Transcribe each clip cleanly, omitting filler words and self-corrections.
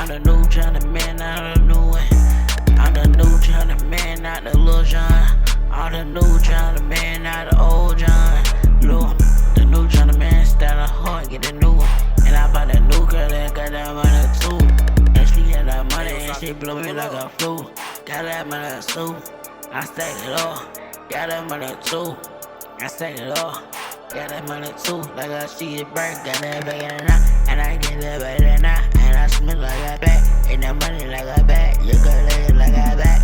I'm the new Johnny man, not the new one. I'm the new Johnny man, not the little John. I'm the new Johnny man, not the old John. Look, the new Johnny man, style hard, get the new one. And I bought that new girl that got that money too. And she got that money and she blow me like a flu. Got that money too, I stack it all. Got that money too, I stack it all. Got that money too, like I see it burn. Got that bag in the night, and I get that bag in the night. And I smell like a bag, and that money like a bag. You got it like a bag.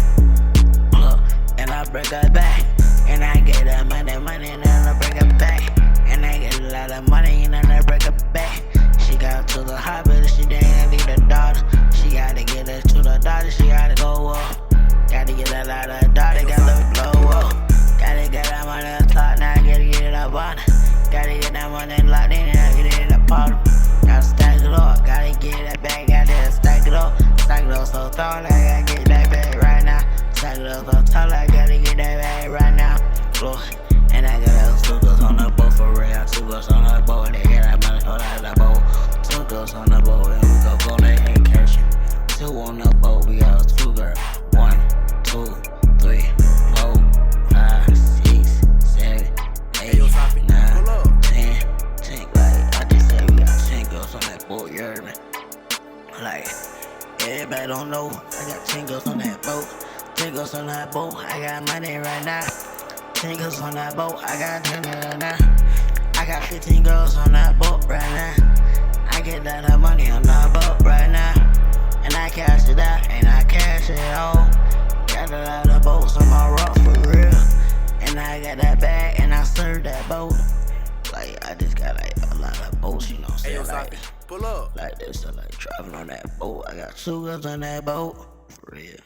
And I break it back, and I get that money, and then I break it back. And I get a lot of money, and then I break it back. She got to the hospital, she didn't need the daughter. She gotta get it to the doctor, she gotta go up. Gotta get a lot of daughter, gotta blow up. Gotta get that money on top, now I gotta get it up on it. Gotta get that money locked in, and I get it in the bottom. Gotta stack it up, gotta get that bag, gotta stack it up. Stack it up so tall, I gotta get that bag right now. Stack it up so tall, I gotta get that bag right now. Look, and I got those 2 girls on the boat for real. 2 girls on the boat, they get that money on the boat. 2 girls on the boat, and we go there and cash it. 2 on the boat, we got 2 girls. 1, 2, 3, 4, 5, 6, 7, 8, 9, 10. Like I just said, we got 10 girls on that boat, you heard me? Like, everybody don't know, I got 10 girls on that boat. 10 girls on that boat, I got money right now. 10 girls on that boat, I got 10 right now. I got 15 girls on that boat right now. I get that money on that boat right now. And I cash it out, and I cash it all. Got a lot of boats on my rock for real. And I got that bag, and I serve that boat. Like, I just got like a lot of boats, you know what I'm saying? Hey, yo, like, pull up. Like this, so like traveling on that boat. I got 2 girls on that boat, for real.